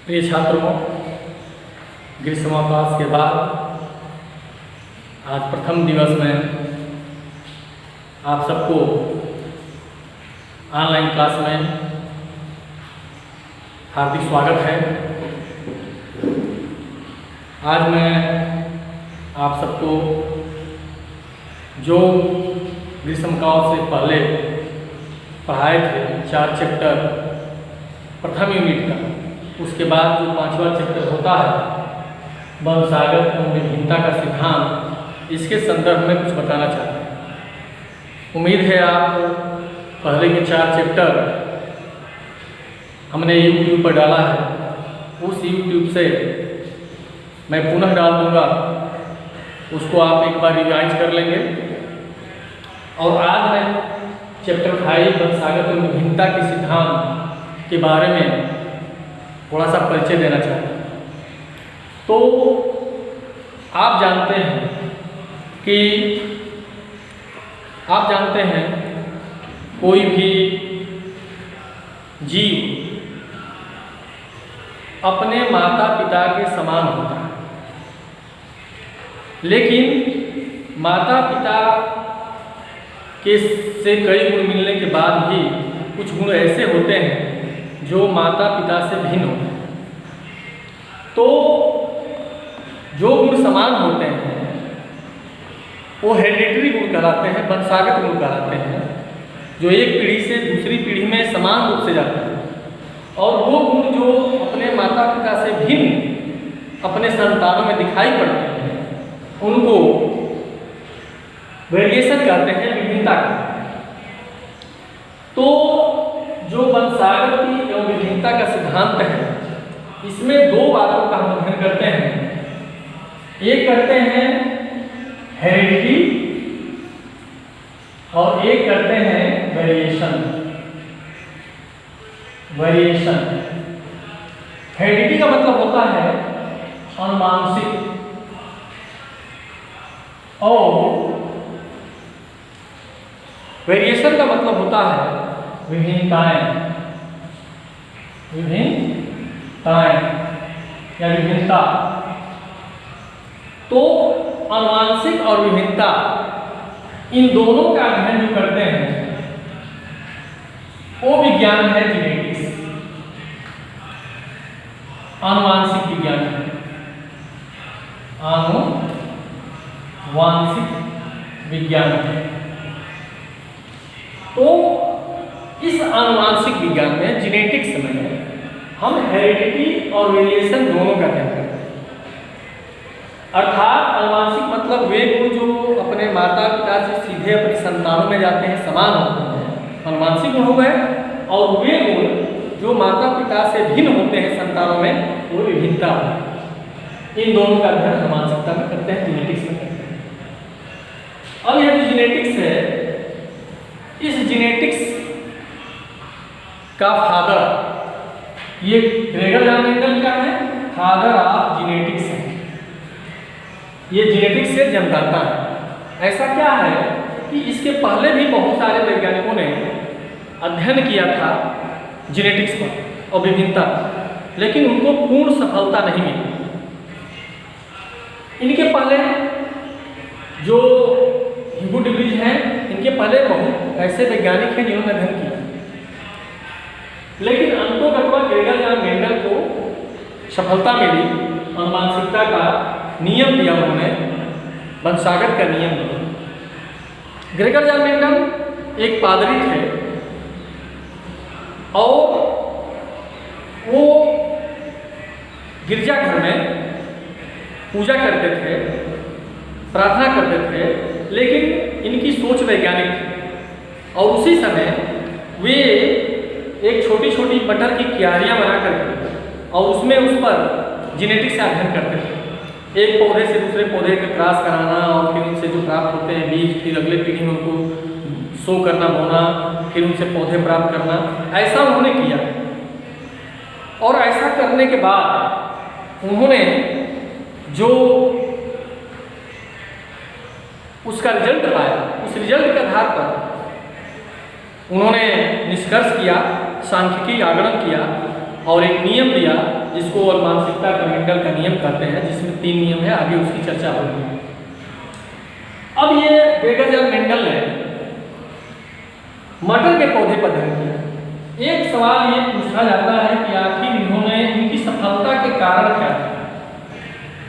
प्रिय छात्रों, ग्रीष्मावकाश के बाद आज प्रथम दिवस में आप सबको ऑनलाइन क्लास में हार्दिक स्वागत है। आज मैं आप सबको जो ग्रीष्मकाल से पहले पढ़ाए थे 4 चैप्टर प्रथम यूनिट का, उसके बाद जो 5वां चैप्टर होता है वंशागत एवं विभिन्नता का सिद्धांत, इसके संदर्भ में कुछ बताना चाहते हैं। उम्मीद है आप पहले के 4 चैप्टर हमने YouTube पर डाला है, उस YouTube से मैं पुनः डाल दूँगा, उसको आप एक बार रिवाइज कर लेंगे। और आज मैं चैप्टर 5 वंशागत एवं विभिन्नता के सिद्धांत के बारे में थोड़ा सा परिचय देना चाहता हूँ। तो आप जानते हैं कोई भी जीव अपने माता पिता के समान होता है, लेकिन माता पिता के से कई गुण मिलने के बाद भी कुछ गुण ऐसे होते हैं जो माता पिता से भिन्न होते हैं। तो जो गुण समान होते हैं वो हेरिडिटरी गुण कहलाते हैं, वंशागत गुण कहलाते हैं, जो एक पीढ़ी से दूसरी पीढ़ी में समान रूप से जाते हैं। और वो गुण जो अपने माता पिता से भिन्न अपने संतानों में दिखाई पड़ते हैं, उनको वेरिएशन कहते हैं, विभिन्नता कहते हैं। तो जो वंशागत एवं विभिन्नता का सिद्धांत है, इसमें 2 बातों का हम अध्ययन करते हैं। एक करते हैं हेरिडिटी और एक करते हैं वेरिएशन। हेरिडिटी का मतलब होता है अनुवांशिक, और वेरिएशन का मतलब होता है विभिन्नताएं या विभिन्नता। तो अनुवांशिक और विभिन्नता, इन दोनों का अध्ययन जो करते हैं वो विज्ञान है जेनेटिक्स, आनुवांशिक विज्ञान है, आनुवांशिक विज्ञान है। तो इस आनुवांशिक विज्ञान में, जेनेटिक्स में, हम हेरिडिटी और वेरिएशन दोनों का अध्ययन करते हैं। अर्थात आनुवांशिक मतलब वे गुण जो अपने माता पिता से सीधे अपनी संतानों में जाते हैं, समान होते हैं, आनुवांशिक गुण हो गए। और वे गुण जो माता पिता से भिन्न होते हैं संतानों में, वो विभिन्नता है। इन दोनों का अध्ययन आनुवांशिकता में करते हैं, जेनेटिक्स में करते हैं। अब यह जो जेनेटिक्स है, इस जेनेटिक्स का फादर, ये ग्रेगर जॉन मेंडल का है, फादर ऑफ जेनेटिक्स है। ये जेनेटिक्स से जन्मदाता है। ऐसा क्या है कि इसके पहले भी बहुत सारे वैज्ञानिकों ने अध्ययन किया था जेनेटिक्स पर और विभिन्नता, लेकिन उनको पूर्ण सफलता नहीं मिली। इनके पहले जो ह्यूगो डिब्रिज हैं, इनके पहले बहुत ऐसे वैज्ञानिक हैं जिन्होंने अध्ययन किया, लेकिन अंततः ग्रेगर जॉन मेंडल को सफलता मिली। आनुवांशिकता का नियम दिया उन्होंने, वंशागत का नियम दिया। ग्रेगर जॉन मेंडल एक पादरी थे और वो गिरजाघर में पूजा करते थे, प्रार्थना करते थे, लेकिन इनकी सोच वैज्ञानिक थी। और उसी समय वे एक छोटी छोटी मटर की क्यारियाँ बना करके और उसमें उस पर जेनेटिक्स से अध्ययन करते थे। एक पौधे से दूसरे पौधे का क्रॉस कराना, और फिर उनसे जो प्राप्त होते हैं बीज, फिर अगले पीढ़ी में उनको शो करना, बोना, फिर उनसे पौधे प्राप्त करना, ऐसा उन्होंने किया। और ऐसा करने के बाद उन्होंने जो उसका रिजल्ट आया, उस रिजल्ट के आधार पर उन्होंने निष्कर्ष किया, सांख्यिकी आगमन किया और एक नियम दिया जिसको और मानसिकता का मेंडल का नियम कहते हैं, जिसमें 3 नियम है, आगे उसकी चर्चा होगी। अब ये बेगरजर मेंडल ने मटर के पौधे पर अध्ययन किया। एक सवाल ये पूछा जाता है कि आखिर इन्होंने इनकी सफलता के कारण क्या था।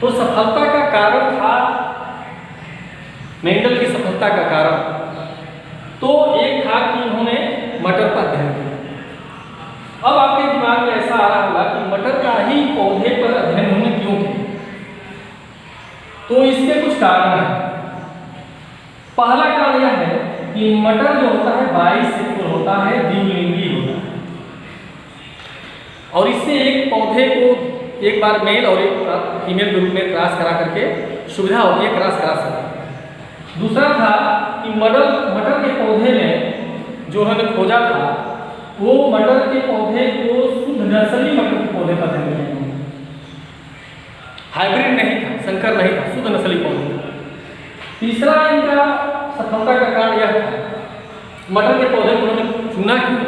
तो सफलता का कारण था, मेंडल की सफलता का कारण तो एक था कि उन्होंने मटर पर अध्ययन किया। अब आपके दिमाग में ऐसा आ रहा होगा कि मटर का ही पौधे पर अध्ययन उन्होंने क्यों किया। तो इसके कुछ कारण हैं। पहला कारण यह है कि मटर जो होता है बाइसेक्सुअल होता है, द्विलिंगी होता है, और इससे एक पौधे को एक बार मेल और एक फीमेल ग्रुप में क्रॉस करा करके सुविधा होती है क्रॉस करा सकते। दूसरा था कि मटर के पौधे में जो उन्होंने खोजा था वो मटर के पौधे को शुद्ध नस्ली मटर के पौधे पर अध्ययन किया, हाइब्रिड नहीं था, संकर नहीं था, शुद्ध नस्ली पौधे था। तीसरा इनका सफलता का कारण यह था, मटर के पौधे को उन्होंने चुना क्यों,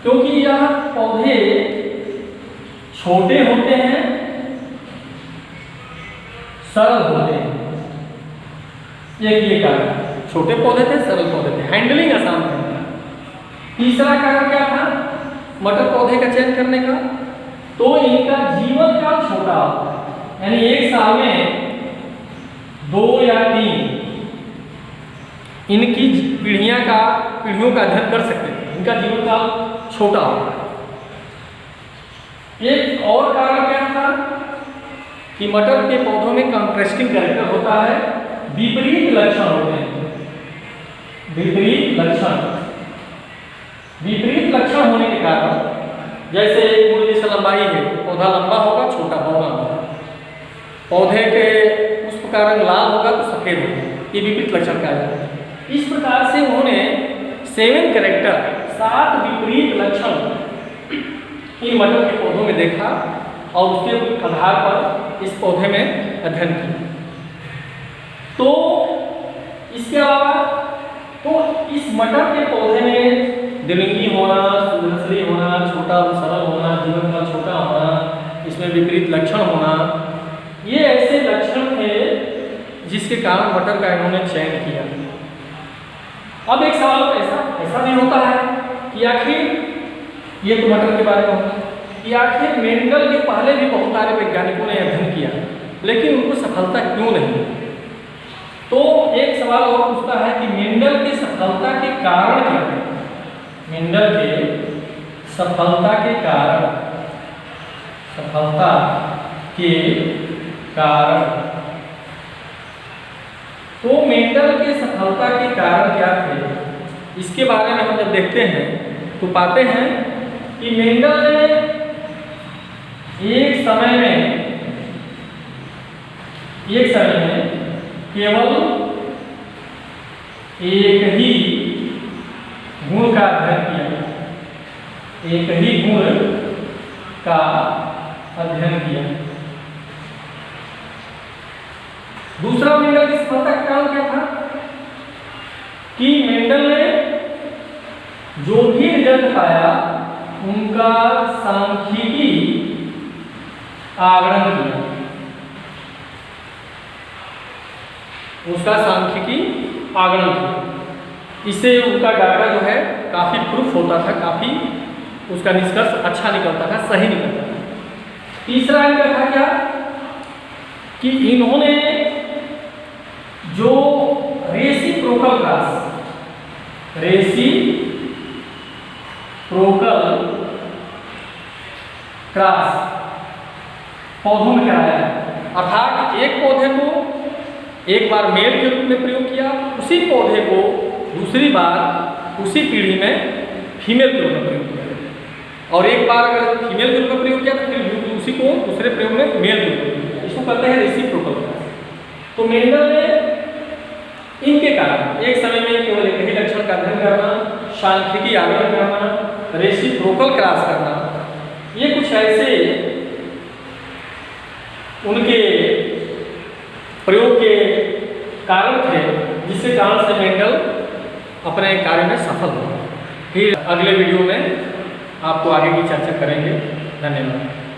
क्योंकि यह पौधे छोटे होते हैं, सरल होते हैं। एक ये कारण, छोटे पौधे थे, सरल पौधे थे, हैंडलिंग आसान था। तीसरा कारण क्या था मटर पौधे का चयन करने का, तो इनका जीवन काल छोटा होता है, यानी एक साल में 2 या 3 इनकी पीढ़ियों का अध्ययन कर सकते थे, इनका जीवन काल छोटा होता है। एक और कारण क्या था कि मटर के पौधों में कॉन्ट्रास्टिंग कैरेक्टर होता है, विपरीत लक्षण होते हैं। विपरीत लक्षण होने के कारण, जैसे एक मूल जैसा लंबाई है, पौधा लंबा होगा, छोटा होगा, पौधे के पुष्प का रंग लाल होगा तो सफेद होगा, ये विपरीत लक्षण कहा जाता है। इस प्रकार से उन्होंने 7 कैरेक्टर 7 विपरीत लक्षण इन मटर के पौधों में देखा और उसके आधार पर इस पौधे में अध्ययन किया। तो इसके अलावा तो इस मटर के पौधे में द्विलिंगी होना, शुद्धनस्ली होना, छोटा और सरल होना, जीवन काल छोटा होना, इसमें विपरीत लक्षण होना, ये ऐसे लक्षण थे जिसके कारण मटर का इन्होंने चयन किया। अब एक सवाल ऐसा भी होता है कि आखिर ये तो मटर के बारे में होता है कि आखिर मेंडल के पहले भी बहुत सारे वैज्ञानिकों ने अध्ययन किया, लेकिन उनको सफलता क्यों नहीं। तो एक सवाल और पूछता है कि मेंडल की सफलता के कारण क्या है। मेंडल के सफलता के कारण तो मेंडल के सफलता के कारण क्या थे, इसके बारे में हम जब देखते हैं तो पाते हैं कि मेंडल ने एक समय में केवल एक ही गुण का अध्ययन किया, दूसरा मेंडल की सफलता का कारण क्या था कि मेंडल ने जो भी रिजल्ट पाया उनका सांख्यिकी आगणन किया, इससे उनका डाटा जो है काफ़ी प्रूफ होता था, काफ़ी उसका निष्कर्ष अच्छा निकलता था, सही निकलता था। तीसरा इनका था क्या कि इन्होंने जो रेसिप्रोकल क्रॉस पौधों में कराया, अर्थात एक पौधे को एक बार मेल के रूप में प्रयोग किया, उसी पौधे को दूसरी बार उसी पीढ़ी में फीमेल के रूप में प्रयोग किया, और एक बार अगर फीमेल के रूप में प्रयोग किया तो फिर उसी को दूसरे प्रयोग में मेल के रूप में प्रयोग किया। इसको कहते हैं रेसिप्रोकल क्रॉस। तो मेंडल ने इनके कारण एक समय में केवल एक ही लक्षण का अध्ययन करना, सांख्यिकी आगमन करना, रेसिप्रोकल क्रॉस करना, ये कुछ ऐसे उनके प्रयोग के कारण थे जिसके कारण से मेंडल अपने कार्य में सफल हुआ। फिर अगले वीडियो में आपको आगे की चर्चा करेंगे। धन्यवाद।